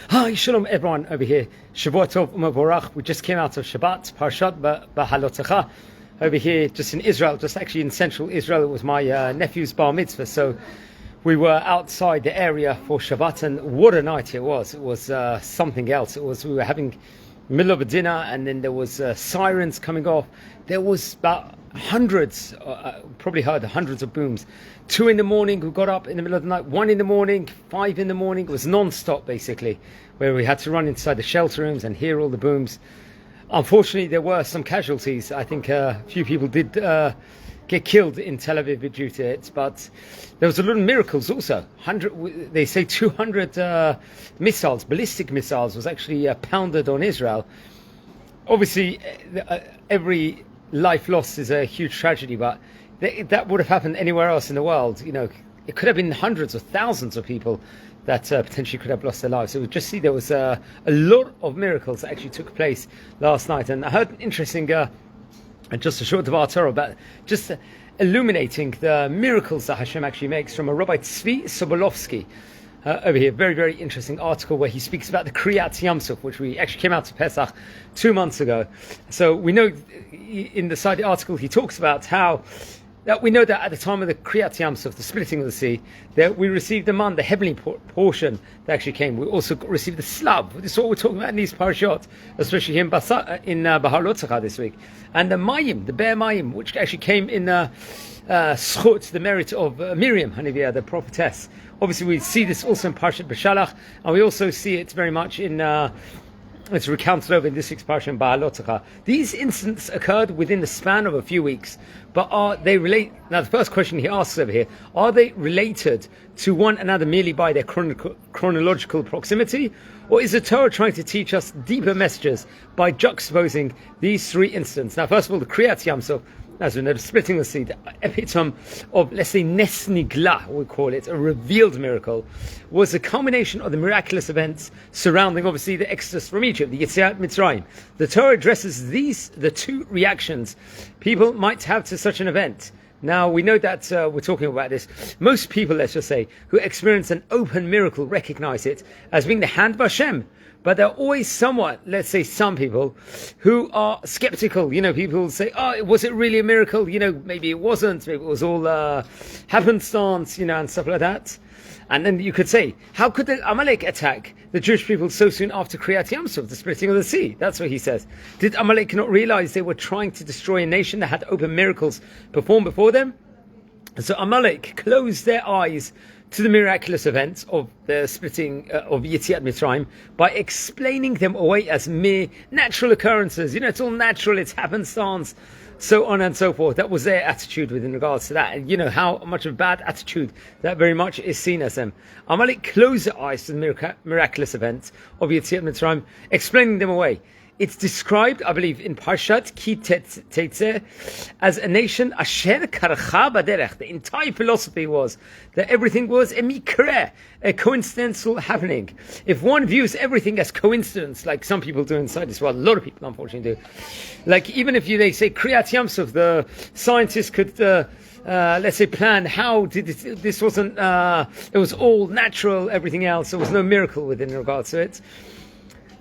Hi, shalom everyone over here. Shavua Tov U'Mavorach. We just came out of Shabbat, Parshat Behalotecha. Over here, just in Israel, just actually in central Israel. It was my nephew's bar mitzvah, so we were outside the area for Shabbat, and what a night it was. It was something else. We were having middle of a dinner, and then there was sirens coming off. There was about hundreds, probably heard hundreds of booms. 2 in the morning, we got up in the middle of the night. 1 in the morning, 5 in the morning. It was non-stop, basically, where we had to run inside the shelter rooms and hear all the booms. Unfortunately, there were some casualties. I think a few people did get killed in Tel Aviv due to it, but there was a lot of miracles also. They say 200 missiles, ballistic missiles, was actually pounded on Israel. Obviously, every life lost is a huge tragedy, but that would have happened anywhere else in the world. You know, it could have been hundreds or thousands of people that potentially could have lost their lives. So we just see there was a lot of miracles that actually took place last night. And I heard an interesting, just a short Dvar Torah about just illuminating the miracles that Hashem actually makes from a Rabbi Tzvi Sobolovsky over here. Very, very interesting article where he speaks about the Kriyat Yamsuf, which we actually came out to Pesach 2 months ago. So we know in the side article he talks about how that we know that at the time of the Kriyat Yamsuf, the splitting of the sea, that we received the man, the heavenly portion that actually came. We also received the slav. This is what we're talking about in these parashot, especially here in Behalotecha this week. And the mayim, the bear mayim, which actually came in schut, the merit of Miriam Hanivia, the prophetess. Obviously, we see this also in Parshat B'Shalach, and we also see it very much in it's recounted over in this week's Parshat Behalotecha. These incidents occurred within the span of a few weeks, but are they relate? Now, the first question he asks over here: are they related to one another merely by their chronological proximity, or is the Torah trying to teach us deeper messages by juxtaposing these three incidents? Now, first of all, the Kriyat Yamsuf, as we know, the splitting the sea, the epitome of, let's say, Nes Nigla, we call it, a revealed miracle, was a culmination of the miraculous events surrounding, obviously, the exodus from Egypt, the Yetziat Mitzrayim. The Torah addresses the two reactions people might have to such an event. Now, we know that we're talking about this. Most people, let's just say, who experience an open miracle recognize it as being the hand of Hashem. But there are always somewhat, let's say some people, who are skeptical. You know, people say, oh, was it really a miracle? You know, maybe it wasn't. Maybe it was all happenstance, you know, and stuff like that. And then you could say, how could the Amalek attack the Jewish people so soon after Kriyat Yamsuf, the splitting of the sea? That's what he says. Did Amalek not realize they were trying to destroy a nation that had open miracles performed before them? And so Amalek closed their eyes to the miraculous events of the splitting of Yetziat Mitzrayim by explaining them away as mere natural occurrences. You know, it's all natural, it's happenstance, so on and so forth. That was their attitude within regards to that. And you know how much of a bad attitude that very much is seen as them. Amalek closed their eyes to the miraculous events of Yetziat Mitzrayim, explaining them away. It's described, I believe, in Parshat Ki Tetzeh as a nation asher karcha baderech. The entire philosophy was that everything was a mikra, a coincidental happening. If one views everything as coincidence, like some people do inside this world, a lot of people unfortunately do. Like even if they say Kriyat Yamsuf, the scientists could let's say plan how did this wasn't it was all natural, everything else, there was no miracle within regards to it.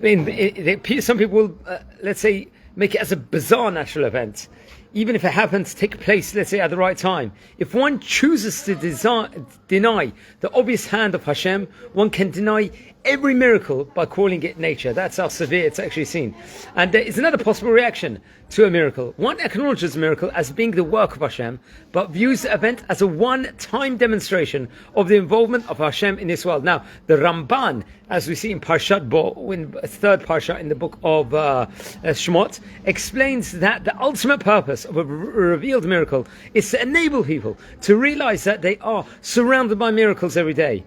I mean, some people will, let's say, make it as a bizarre natural event, even if it happens to take place, let's say, at the right time. If one chooses to deny the obvious hand of Hashem, one can deny every miracle by calling it nature. That's how severe it's actually seen. And there is another possible reaction to a miracle. One acknowledges a miracle as being the work of Hashem, but views the event as a one-time demonstration of the involvement of Hashem in this world. Now, the Ramban, as we see in Parshat Bo, in third Parsha in the book of Shemot, explains that the ultimate purpose of a revealed miracle is to enable people to realize that they are surrounded by miracles every day.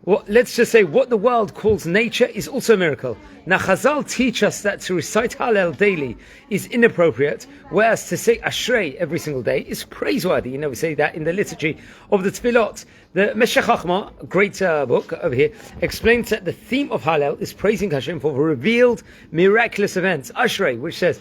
Well, let's just say what the world calls nature is also a miracle. Now, Chazal teach us that to recite Hallel daily is inappropriate, whereas to say Ashrei every single day is praiseworthy. You know, we say that in the liturgy of the Tefillot. The Meshech Chochmah, a great book over here, explains that the theme of Hallel is praising Hashem for revealed miraculous events. Ashrei, which says,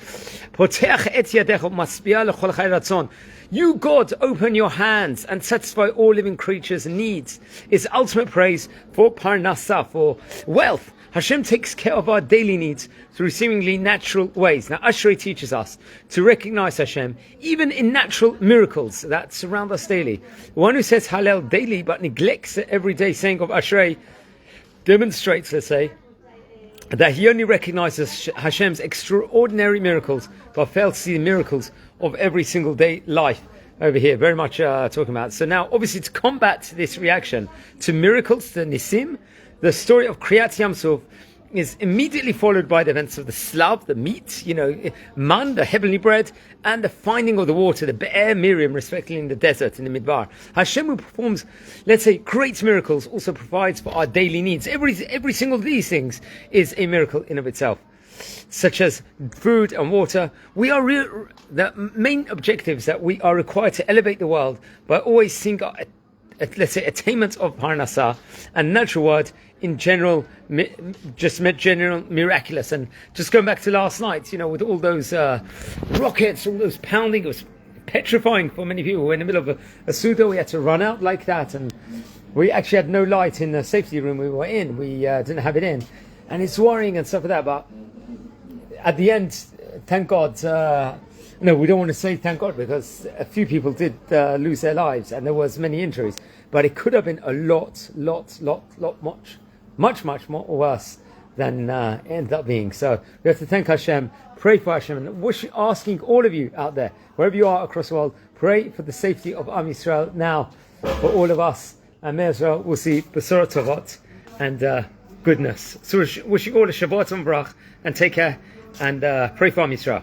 Poteach et yadecha maspia lechol chai ratzon. You, God, open your hands and satisfy all living creatures' needs, is ultimate praise for parnasa, for wealth. Hashem takes care of our daily needs through seemingly natural ways. Now, Ashrei teaches us to recognize Hashem even in natural miracles that surround us daily. One who says Hallel daily but neglects the everyday saying of Ashrei demonstrates, let's say, that he only recognizes Hashem's extraordinary miracles but fails to see the miracles of every single day life over here. Very much talking about. So now, obviously, to combat this reaction to miracles, to Nisim, the story of Kriyat Yam Suf is immediately followed by the events of the slav, the meat, man, the heavenly bread, and the finding of the water, the Be'er Miriam, respectively in the desert, in the Midbar. Hashem, who performs, let's say, great miracles, also provides for our daily needs. Every single of these things is a miracle in of itself, such as food and water. The main objectives that we are required to elevate the world by always seeing our, let's say, attainment of parnasa and natural world in general, general miraculous. And just going back to last night, with all those rockets, all those pounding, it was petrifying for many people. We're in the middle of a Suda, we had to run out like that, and we actually had no light in the safety room we were in. We didn't have it in, and it's worrying and stuff like that. But at the end, thank God. No, we don't want to say thank God, because a few people did lose their lives and there was many injuries. But it could have been a much more worse than it ended up being. So we have to thank Hashem, pray for Hashem, and asking all of you out there, wherever you are across the world, pray for the safety of Am Yisrael now, for all of us. And May Israel will see Besorah Tovot and goodness. So wishing all a Shabbat and Brach, and take care, and pray for Am Yisrael.